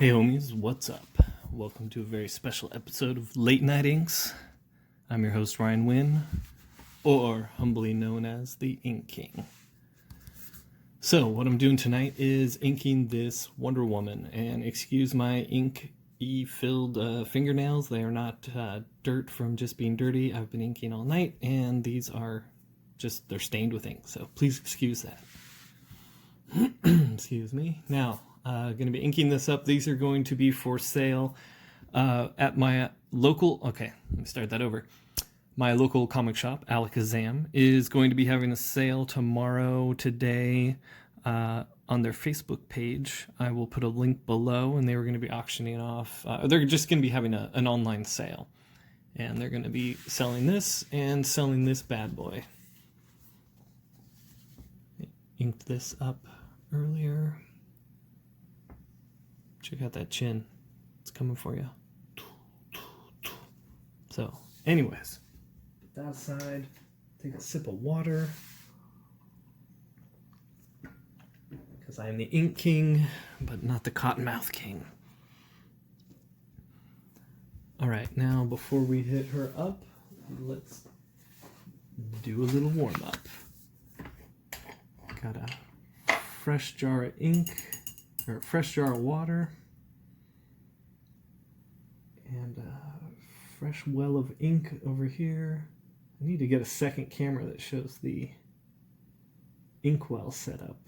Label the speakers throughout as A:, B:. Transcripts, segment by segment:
A: Hey homies, what's up? Welcome to a very special episode of Late Night Inks. I'm your host Ryan Wynn, or humbly known as the Ink King. So what I'm doing tonight is inking this Wonder Woman, and excuse my ink-filled fingernails. They are not dirt from just being dirty. I've been inking all night, and these are just, they're stained with ink, so please excuse that. Excuse me. Now, going to be inking this up. These are going to be for sale at my local, okay, let me start that over. My local comic shop, Alakazam, is going to be having a sale tomorrow, today, on their Facebook page. I will put a link below, and they were going to be auctioning off, they're just going to be having an online sale. And they're going to be selling this and selling this bad boy. Inked this up earlier. Check out that chin. It's coming for you. So, anyways, put that aside. Take a sip of water. Because I am the Ink King, but not the Cottonmouth King. Alright, now before we hit her up, let's do a little warm-up. Got a fresh jar of ink, or a fresh jar of water, and a fresh well of ink over here. I need to get a second camera that shows the inkwell setup.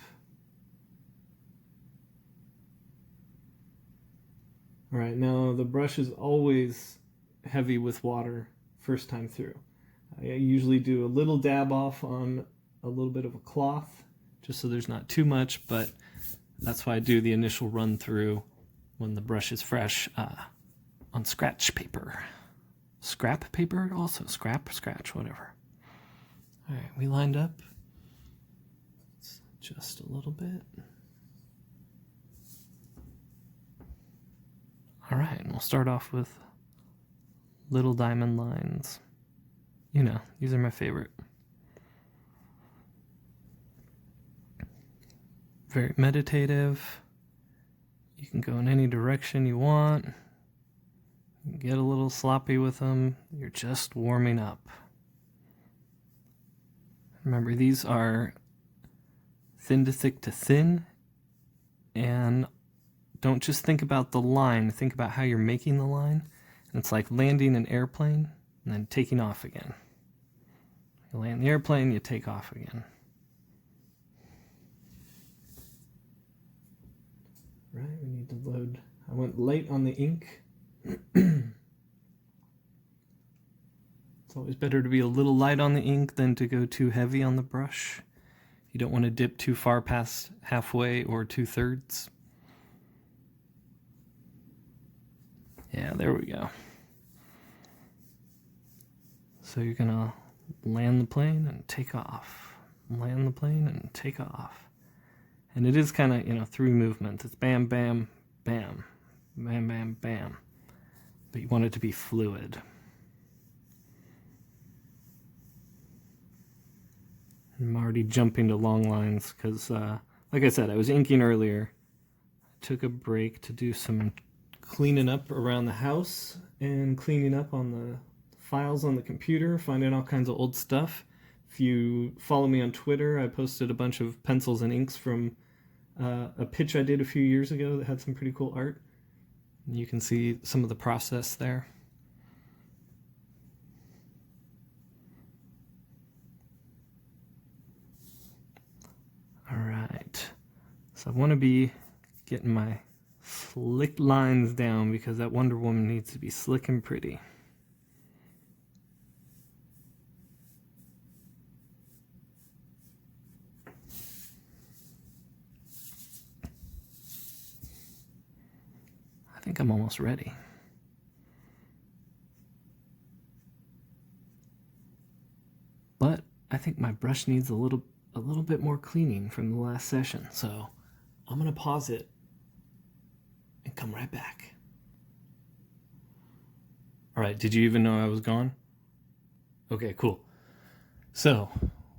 A: Alright, now the brush is always heavy with water first time through. I usually do a little dab off on a little bit of a cloth, just so there's not too much, but that's why I do the initial run through when the brush is fresh on scratch paper. Scrap paper also, scratch, whatever. All right, we lined up. Let's adjust a little bit. All right, and we'll start off with little diamond lines. You know, these are my favorite. Very meditative. You can go in any direction you want. You can get a little sloppy with them. You're just warming up. Remember, these are thin to thick to thin. And don't just think about the line. Think about how you're making the line. And it's like landing an airplane and then taking off again. You land the airplane, you take off again. Right, we need to load. I went light on the ink. It's always better to be a little light on the ink than to go too heavy on the brush. You don't want to dip too far past halfway or 2/3. Yeah, there we go. So you're gonna land the plane and take off. Land the plane and take off. And it is kind of, you know, through movements. It's bam, bam, bam, bam, bam, bam. But you want it to be fluid. I'm already jumping to long lines because, like I said, I was inking earlier. I took a break to do some cleaning up around the house and cleaning up on the files on the computer, finding all kinds of old stuff. If you follow me on Twitter, I posted a bunch of pencils and inks from a pitch I did a few years ago that had some pretty cool art. You can see some of the process there. All right, so I want to be getting my slick lines down because that Wonder Woman needs to be slick and pretty. I think I'm almost ready. But I think my brush needs a little bit more cleaning from the last session, so I'm gonna pause it and come right back. All right, did you even know I was gone? Okay, cool. So,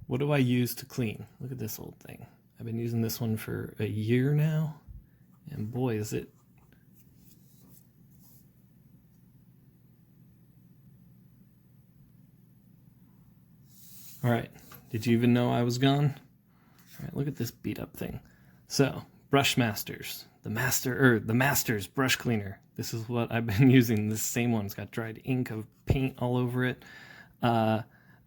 A: what do I use to clean? Look at this old thing. I've been using this one for a year now, and boy, is it All right, did you even know I was gone? All right, look at this beat up thing. So, Brush Masters, the Masters brush cleaner. This is what I've been using. This same one. It's got dried ink of paint all over it. I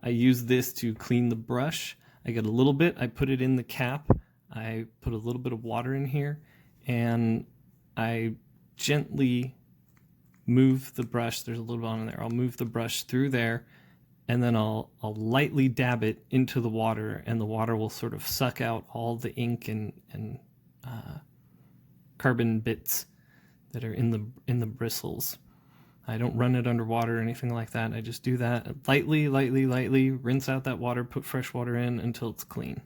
A: use this to clean the brush. I get a little bit, I put it in the cap. I put a little bit of water in here, and I gently move the brush. There's a little bit on there. I'll move the brush through there, and then I'll lightly dab it into the water, and the water will sort of suck out all the ink and carbon bits that are in the bristles. I don't run it underwater or anything like that. I just do that lightly, rinse out that water, put fresh water in until it's clean.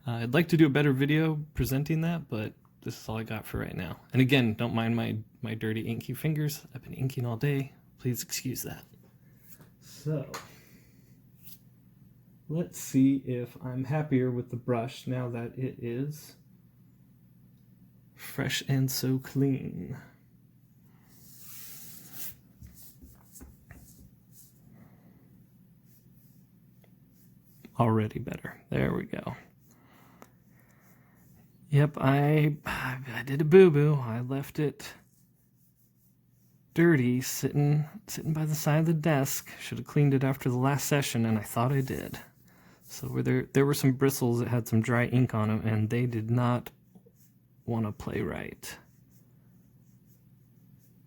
A: I'd like to do a better video presenting that, but this is all I got for right now. And again, don't mind my dirty inky fingers. I've been inking all day. Please excuse that. So, let's see if I'm happier with the brush now that it is fresh and so clean. Already better. There we go. Yep, I did a boo-boo. I left it dirty, sitting by the side of the desk. Should have cleaned it after the last session, and I thought I did. So there were some bristles that had some dry ink on them, and they did not want to play right.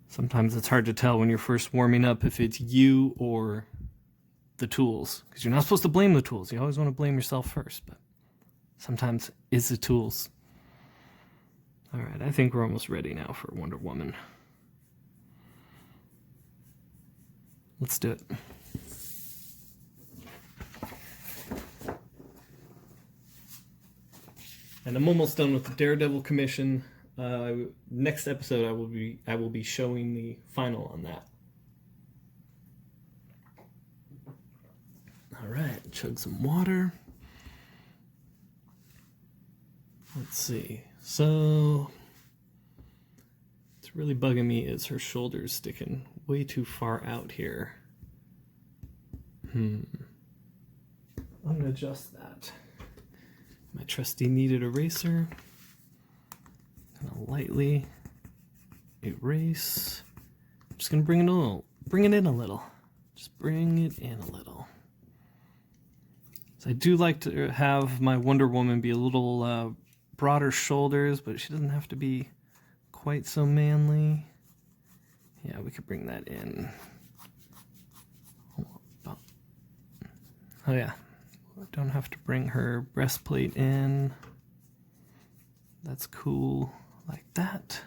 A: Sometimes it's hard to tell when you're first warming up if it's you or the tools, because you're not supposed to blame the tools. You always want to blame yourself first, but sometimes it's the tools. All right, I think we're almost ready now for Wonder Woman. Let's do it. And I'm almost done with the Daredevil commission. Next episode, I will be showing the final on that. All right, chug some water. Let's see. So, what's really bugging me is her shoulders sticking way too far out here. I'm gonna adjust that. My trusty kneaded eraser. Gonna lightly erase. I'm just gonna bring it in a little. Just bring it in a little. So I do like to have my Wonder Woman be a little broader shoulders, but she doesn't have to be quite so manly. Yeah, we could bring that in. Oh yeah, don't have to bring her breastplate in. That's cool, like that.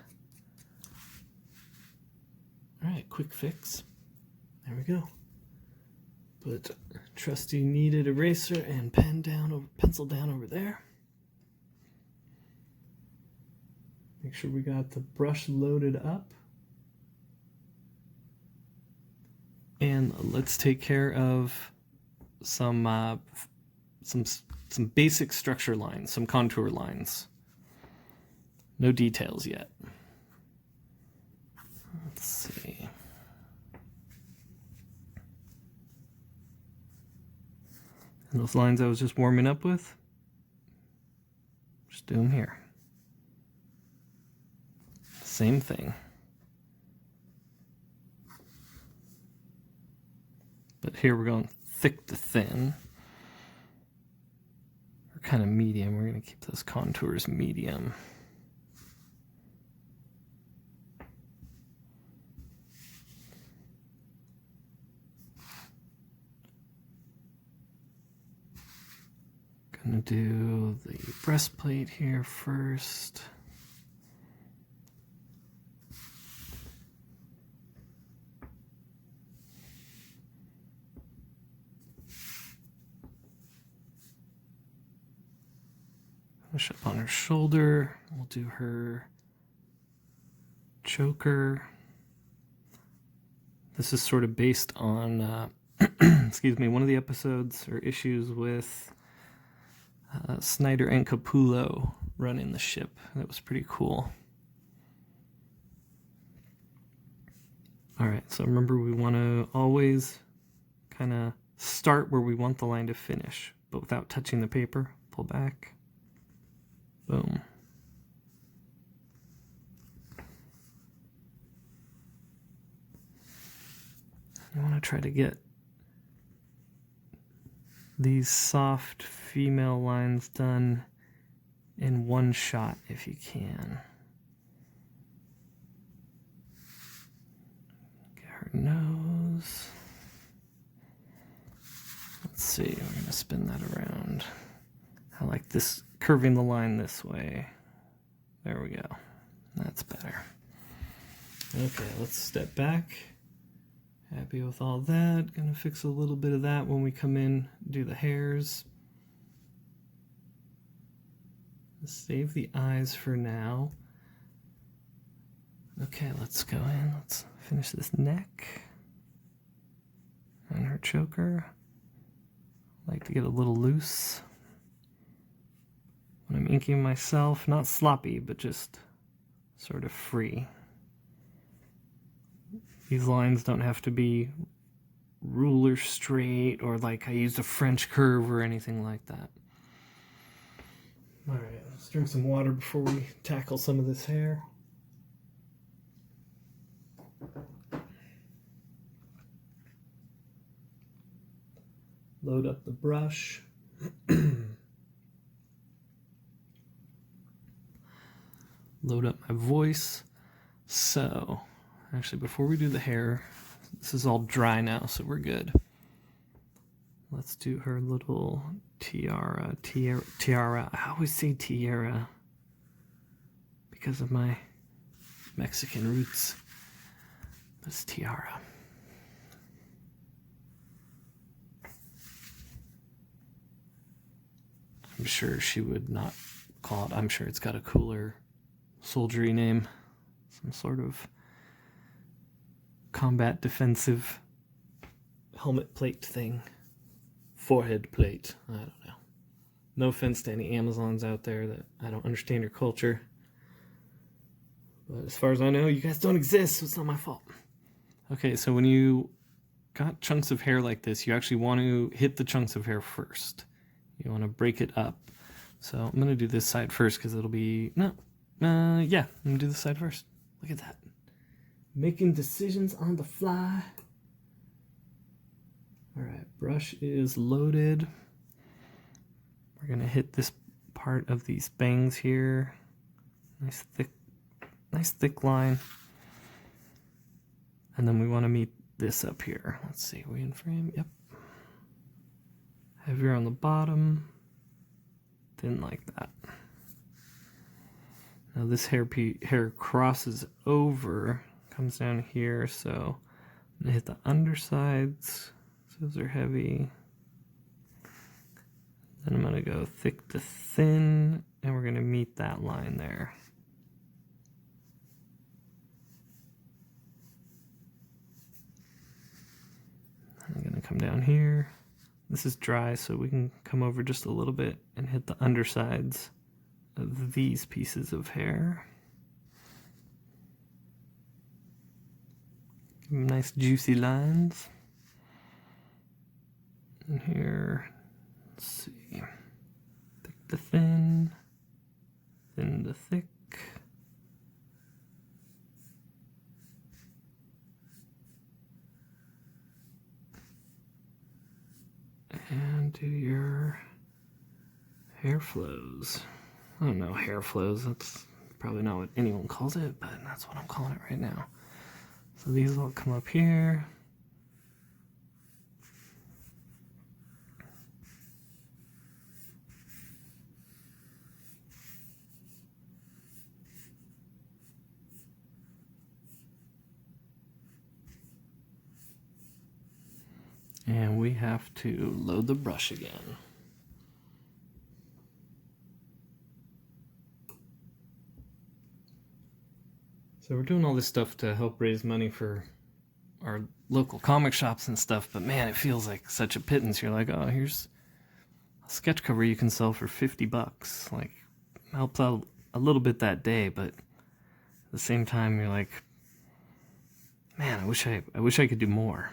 A: All right, quick fix. There we go. Put trusty kneaded eraser and pencil down over there. Make sure we got the brush loaded up. And let's take care of some basic structure lines, some contour lines. No details yet. Let's see. And those lines I was just warming up with, just do them here. Same thing. But here we're going thick to thin. Or kind of medium. We're going to keep those contours medium. Gonna do the breastplate here first. Push up on her shoulder. We'll do her choker. This is sort of based on, excuse me, one of the episodes or issues with Snyder and Capullo running the ship. That was pretty cool. All right, so remember we want to always kind of start where we want the line to finish, but without touching the paper. Pull back. Boom. You want to try to get these soft female lines done in one shot if you can. Get her nose. Let's see, we're going to spin that around. I like this, curving the line this way. There we go. That's better. Okay, let's step back. Happy with all that. Gonna fix a little bit of that when we come in, do the hairs. Save the eyes for now. Okay, let's go in. Let's finish this neck and her choker. I like to get a little loose when I'm inking myself. Not sloppy, but just sort of free. These lines don't have to be ruler straight or like I used a French curve or anything like that. All right, let's drink some water before we tackle some of this hair. Load up the brush. Load up my voice. So, actually, before we do the hair, this is all dry now, so we're good. Let's do her little tiara. I always say tiara because of my Mexican roots. This tiara. I'm sure she would not call it. I'm sure it's got a cooler soldiery name. Some sort of combat defensive helmet plate thing. Forehead plate. I don't know. No offense to any Amazons out there that I don't understand your culture. But as far as I know, you guys don't exist, so it's not my fault. Okay, so when you got chunks of hair like this, you actually want to hit the chunks of hair first. You want to break it up. So I'm going to do this side first because it'll be... yeah, I'm going to do this side first. Look at that. Making decisions on the fly. All right, brush is loaded. We're going to hit this part of these bangs here. Nice thick line. And then we want to meet this up here. Let's see, are we in frame? Yep. Heavier on the bottom. Thin like that. Now this hair crosses over, comes down here, so I'm gonna hit the undersides. Those are heavy. Then I'm gonna go thick to thin, and we're gonna meet that line there. I'm gonna come down here. This is dry, so we can come over just a little bit and hit the undersides of these pieces of hair. Give them nice juicy lines. And here, let's see, thick to thin, thin to thick. And do your hair flows. I don't know, hair flows, that's probably not what anyone calls it, but that's what I'm calling it right now. So these all come up here. And we have to load the brush again. So we're doing all this stuff to help raise money for our local comic shops and stuff, but man, it feels like such a pittance. You're like, oh, here's a sketch cover you can sell for $50. Like, helps out a little bit that day, but at the same time, you're like, man, I wish I could do more.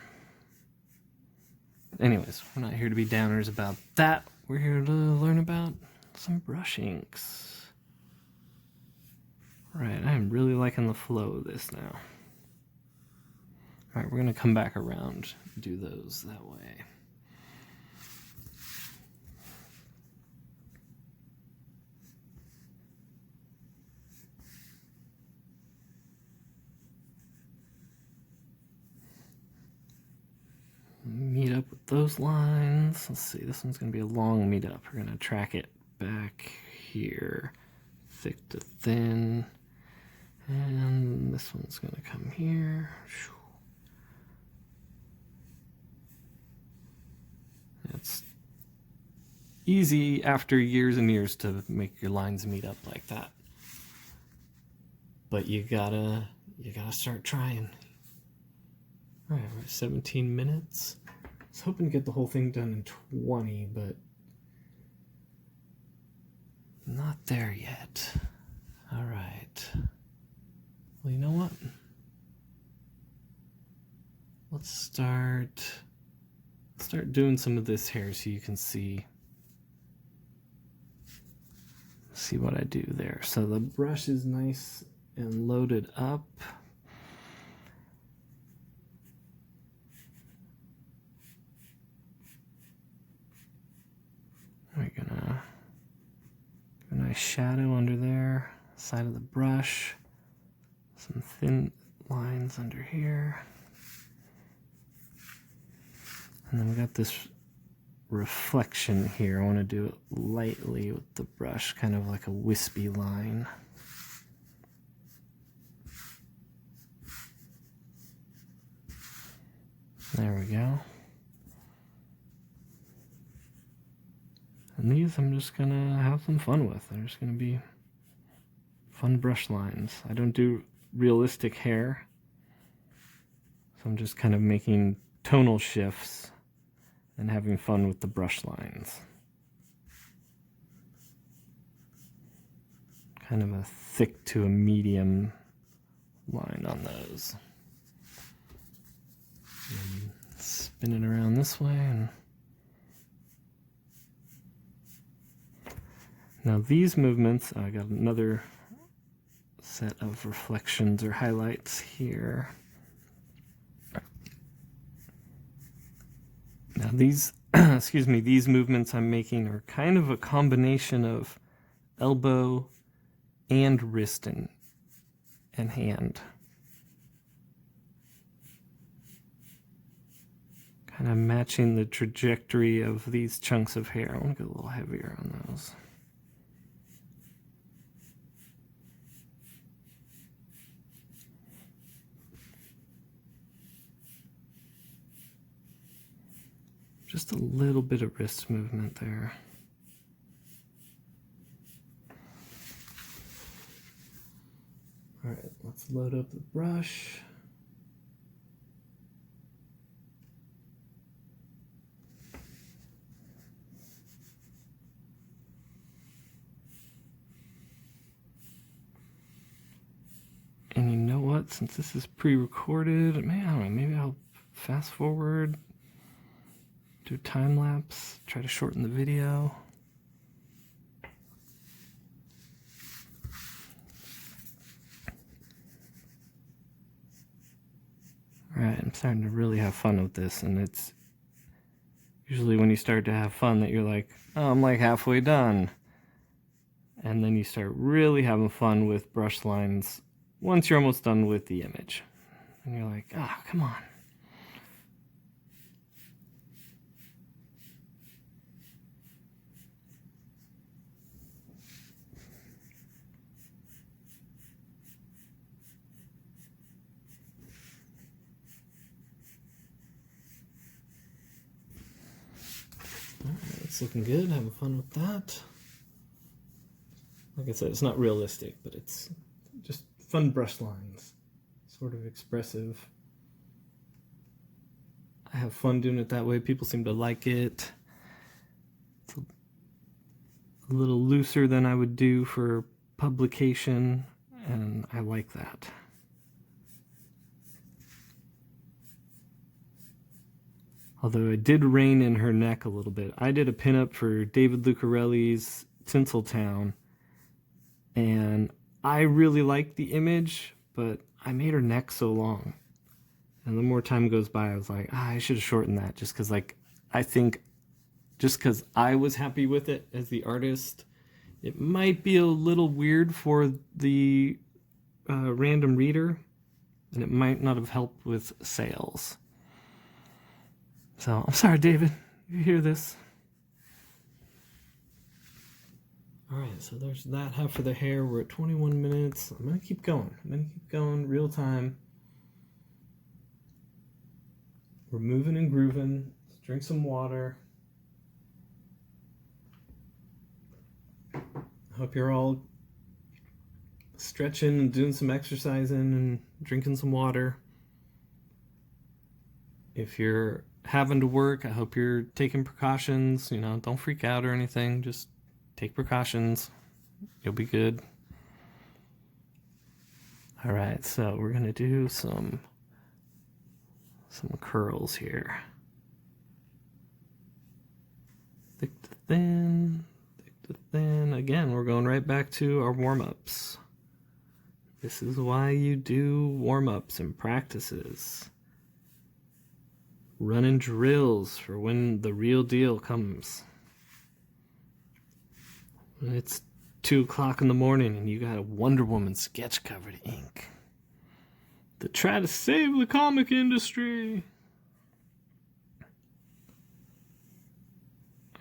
A: anyways, we're not here to be downers about that. We're here to learn about some brush inks. Right, I'm really liking the flow of this now. All right, we're gonna come back around, do those that way. Meet up with those lines. Let's see, this one's gonna be a long meet up. We're gonna track it back here, thick to thin. And this one's gonna come here. It's easy after years and years to make your lines meet up like that. But you gotta start trying. All right, we're at 17 minutes. I was hoping to get the whole thing done in 20, but not there yet. All right. Well, you know what? Let's start doing some of this hair so you can see what I do there. So the brush is nice and loaded up. We're gonna do a nice shadow under there, side of the brush, some thin lines under here. And then we got this reflection here. I want to do it lightly with the brush, kind of like a wispy line. There we go. And these I'm just gonna have some fun with. They're just gonna be fun brush lines. I don't do realistic hair, so I'm just kind of making tonal shifts and having fun with the brush lines. Kind of a thick to a medium line on those. And spin it around this way. And now these movements, I got another set of reflections or highlights here. Now these, excuse me, these movements I'm making are kind of a combination of elbow and wrist and hand. Kind of matching the trajectory of these chunks of hair. I want to go a little heavier on those. Just a little bit of wrist movement there. All right, let's load up the brush. And you know what? Since this is pre-recorded, I don't know, maybe I'll fast forward. Do time lapse, try to shorten the video. All right, I'm starting to really have fun with this, and it's usually when you start to have fun that you're like, oh, I'm like halfway done. And then you start really having fun with brush lines once you're almost done with the image. And you're like, ah, oh, come on. It's looking good, having fun with that. Like I said, it's not realistic, but it's just fun brush lines. Sort of expressive. I have fun doing it that way. People seem to like it. It's a little looser than I would do for publication, and I like that. Although it did rein in her neck a little bit. I did a pinup for David Lucarelli's Tinseltown, and I really liked the image, but I made her neck so long. And the more time goes by, I was like, I should have shortened that, just because, like, I think just because I was happy with it as the artist, it might be a little weird for the random reader, and it might not have helped with sales. So I'm sorry, David, if you hear this. All right, so there's that half of the hair. We're at 21 minutes. I'm gonna keep going. Real time. We're moving and grooving. Let's drink some water. I hope you're all stretching and doing some exercising and drinking some water. If you're having to work, I hope you're taking precautions. You know, don't freak out or anything. Just take precautions. You'll be good. All right, so we're gonna do some curls here. Thick to thin, thick to thin. Again, we're going right back to our warm-ups. This is why you do warm-ups and practices. Running drills for when the real deal comes. When it's 2 o'clock in the morning and you got a Wonder Woman sketch covered ink to try to save the comic industry.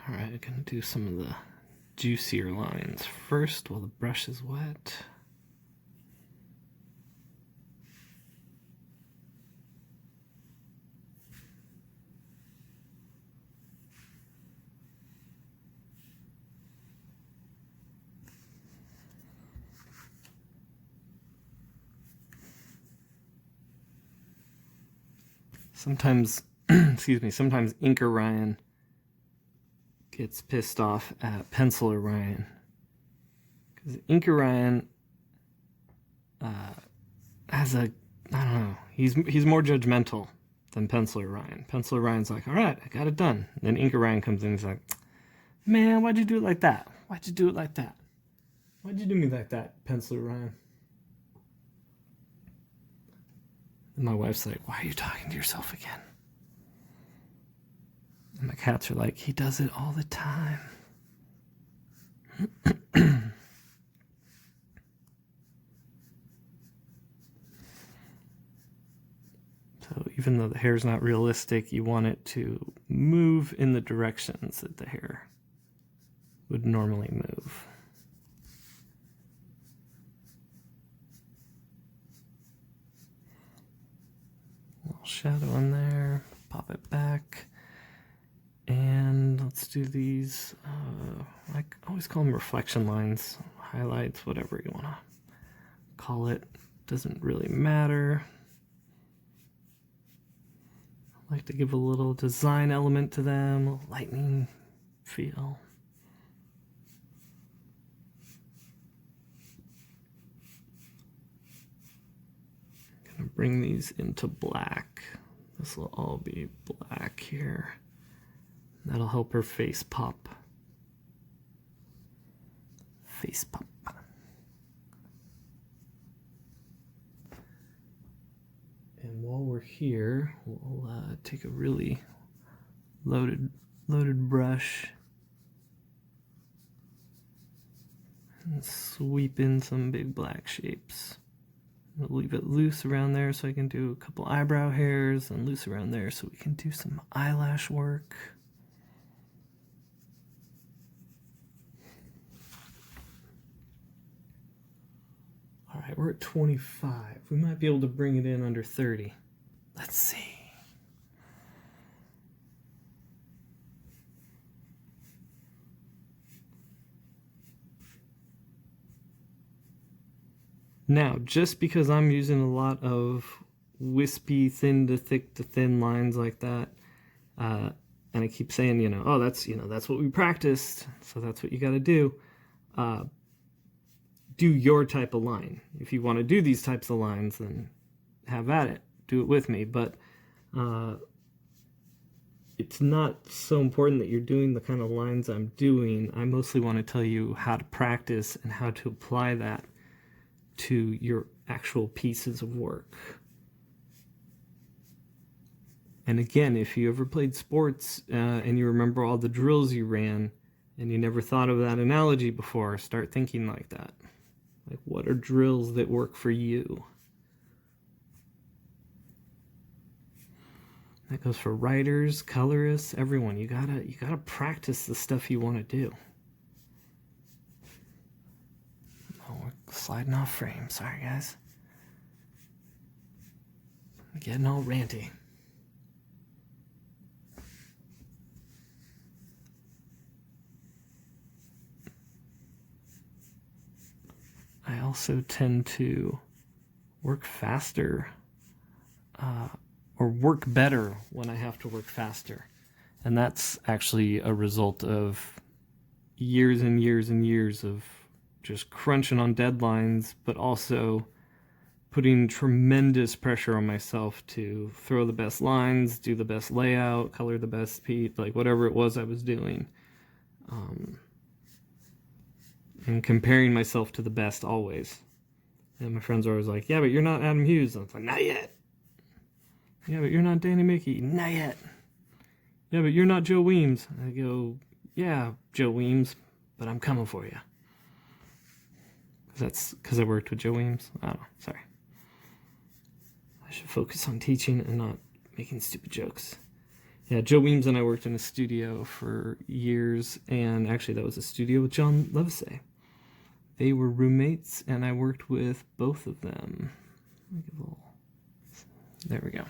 A: All right, I'm gonna do some of the juicier lines first while the brush is wet. Sometimes, sometimes Inker Ryan gets pissed off at Penciler Ryan. Because Inker Ryan has a, I don't know, he's more judgmental than Penciler Ryan. Penciler Ryan's like, all right, I got it done. And then Inker Ryan comes in and he's like, man, why'd you do it like that? Why'd you do it like that? Why'd you do me like that, Penciler Ryan? And my wife's like, why are you talking to yourself again? And my cats are like, he does it all the time. So even though the hair is not realistic, you want it to move in the directions that the hair would normally move. Little shadow in there, pop it back. And let's do these, I always call them reflection lines, highlights, whatever you want to call it. Doesn't really matter. I like to give a little design element to them, a lightning feel. I'm gonna bring these into black. This will all be black here. That'll help her face pop. Face pop. And while we're here, we'll take a really loaded brush and sweep in some big black shapes. I'll leave it loose around there so I can do a couple eyebrow hairs, and loose around there so we can do some eyelash work. All right, we're at 25. We might be able to bring it in under 30. Let's see. Now, just because I'm using a lot of wispy, thin to thick to thin lines like that, and I keep saying, oh, that's what we practiced, so that's what you got to do. Do your type of line. If you want to do these types of lines, then have at it. Do it with me. But it's not so important that you're doing the kind of lines I'm doing. I mostly want to tell you how to practice and how to apply that to your actual pieces of work. And again, if you ever played sports and you remember all the drills you ran and you never thought of that analogy before, start thinking like that. Like, what are drills that work for you? That goes for writers, colorists, everyone. You gotta practice the stuff you want to do. Oh, we're sliding off frame. Sorry, guys. I'm getting all ranty. I also tend to work faster or work better when I have to work faster. And that's actually a result of years and years and years of just crunching on deadlines, but also putting tremendous pressure on myself to throw the best lines, do the best layout, color the best piece, like whatever it was I was doing. And comparing myself to the best always. And my friends are always like, yeah, but you're not Adam Hughes. I'm like, not yet. Yeah, but you're not Danny Mickey. Not yet. Yeah, but you're not Joe Weems. I go, yeah, Joe Weems, but I'm coming for you. That's because I worked with Joe Weems. I don't know. Sorry. I should focus on teaching and not making stupid jokes. Yeah, Joe Weems and I worked in a studio for years, and actually that was a studio with John Levesey. They were roommates, and I worked with both of them. There we go.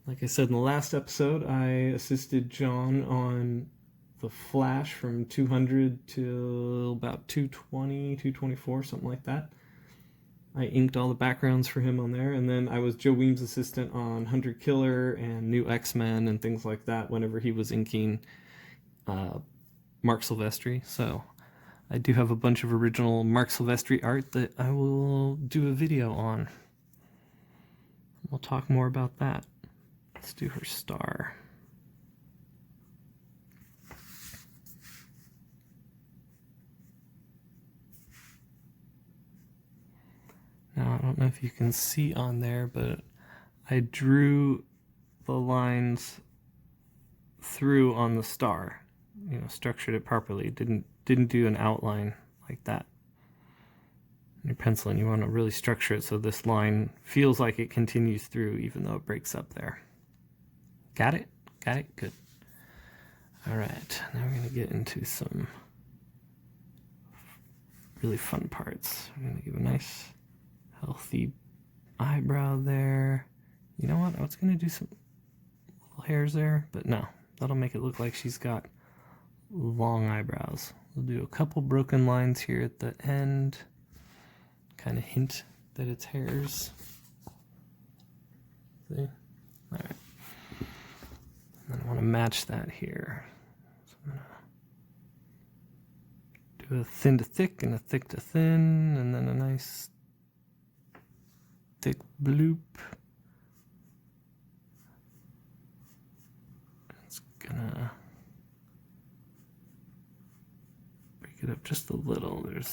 A: Like I said in the last episode, I assisted John on the Flash from 200 to about 220, 224, something like that. I inked all the backgrounds for him on there, and then I was Joe Weems' assistant on Hunter Killer and New X-Men and things like that whenever he was inking Mark Silvestri. So I do have a bunch of original Mark Silvestri art that I will do a video on. We'll talk more about that. Let's do her star. Now, I don't know if you can see on there, but I drew the lines through on the star. You know, structured it properly. Didn't do an outline like that. When you're penciling, you want to really structure it so this line feels like it continues through, even though it breaks up there. Got it? Got it? Good. All right, now we're going to get into some really fun parts. We're going to give a nice, healthy eyebrow there. You know what? I was going to do some little hairs there, but no. That'll make it look like she's got long eyebrows. We'll do a couple broken lines here at the end. Kind of hint that it's hairs. See? All right. And I want to match that here. So I'm going to do a thin to thick and a thick to thin, and then a nice thick bloop. It's gonna break it up just a little. Don't want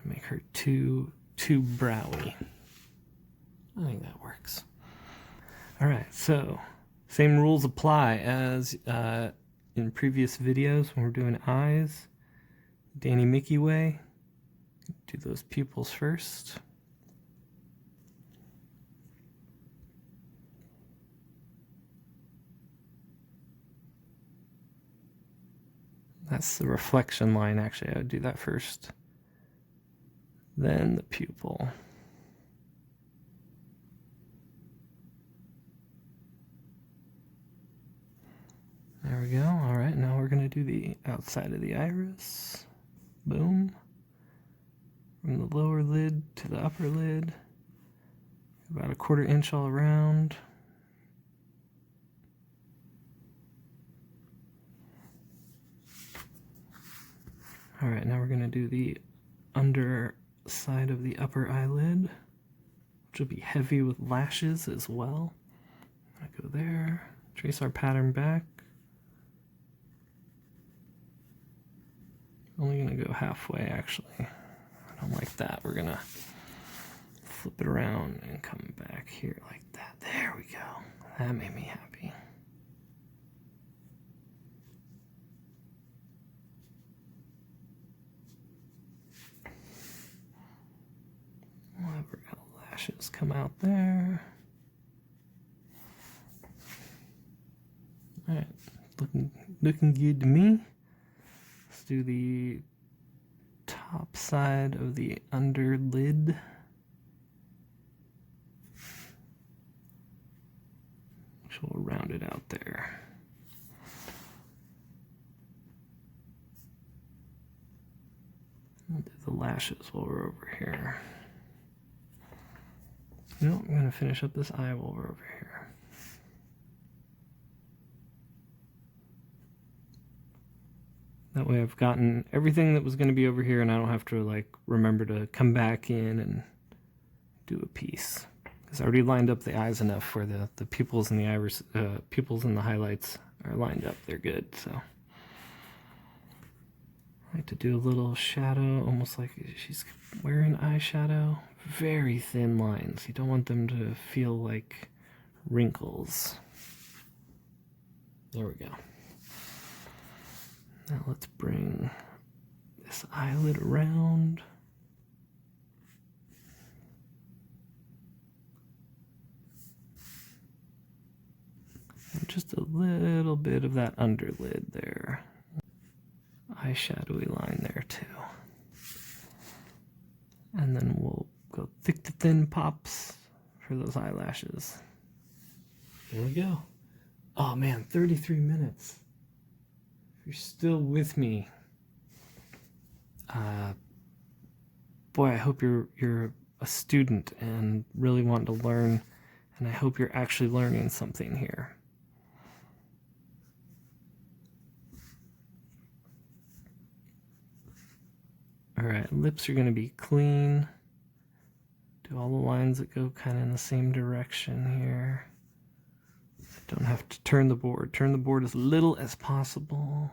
A: to make her too browy. I think that works. All right, so same rules apply as in previous videos when we're doing eyes. Danny Mickey way. Do those pupils first. That's the reflection line, actually. I would do that first. Then the pupil. There we go. All right, now we're going to do the outside of the iris. Boom. From the lower lid to the upper lid. About a 1/4 inch all around. All right, now we're going to do the underside of the upper eyelid. which will be heavy with lashes as well. I go there, trace our pattern back. Only gonna go halfway actually. I don't like that. We're gonna flip it around and come back here like that. There we go. That made me happy. We'll have our lashes come out there. All right, looking good to me. Let's do the top side of the under lid. Which will round it out there. We'll do the lashes while we're over here. No, I'm going to finish up this eye while we're over here. That way I've gotten everything that was going to be over here and I don't have to like remember to come back in and do a piece. Because I already lined up the eyes enough where the pupils and the iris, pupils and the highlights are lined up. They're good, so. I like to do a little shadow, almost like she's wearing eyeshadow. Very thin lines. You don't want them to feel like wrinkles. There we go. Now let's bring this eyelid around. And just a little bit of that underlid there. Eyeshadowy line there too. And then we'll go thick to thin pops for those eyelashes. There we go. Oh man, 33 minutes. If you're still with me, boy, I hope you're a student and really want to learn, and I hope you're actually learning something here. All right, lips are going to be clean. Do all the lines that go kind of in the same direction here. Don't have to turn the board. Turn the board as little as possible.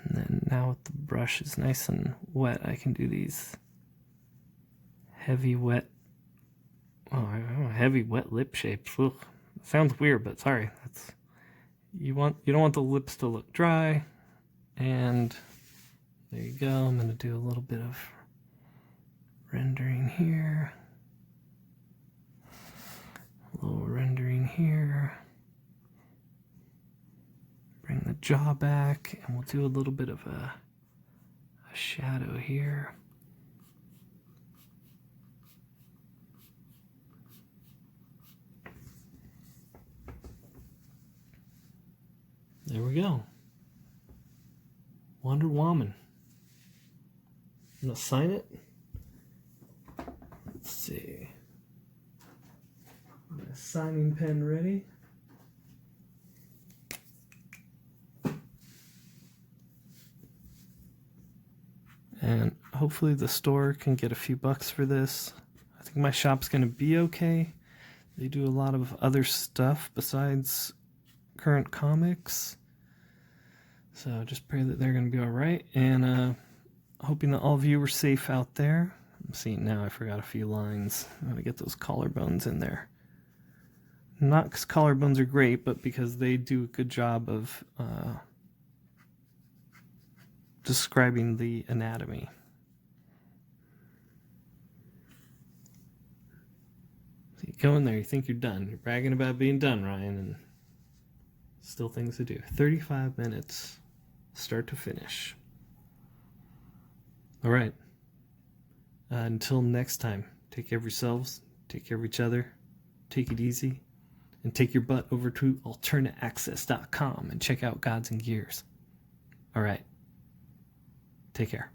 A: And then now with the brush is nice and wet, I can do these heavy wet, heavy wet lip shapes. Ugh, sounds weird, but sorry. That's you don't want the lips to look dry. And there you go. I'm going to do a little bit of rendering here. A little rendering here. Bring the jaw back, and we'll do a little bit of a shadow here. There we go. Wonder Woman. I'm gonna sign it. Let's see. My signing pen ready. And hopefully the store can get a few bucks for this. I think my shop's gonna be okay. They do a lot of other stuff besides current comics. So just pray that they're gonna be all right. And hoping that all of you were safe out there. I'm seeing now I forgot a few lines. I'm gonna get those collarbones in there. Not because collarbones are great, but because they do a good job of describing the anatomy. So you go in there, you think you're done. You're bragging about being done, Ryan, and still things to do. 35 minutes, start to finish. All right. Until next time, take care of yourselves, take care of each other, take it easy, and take your butt over to alternateaccess.com and check out Gods and Gears. All right. Take care.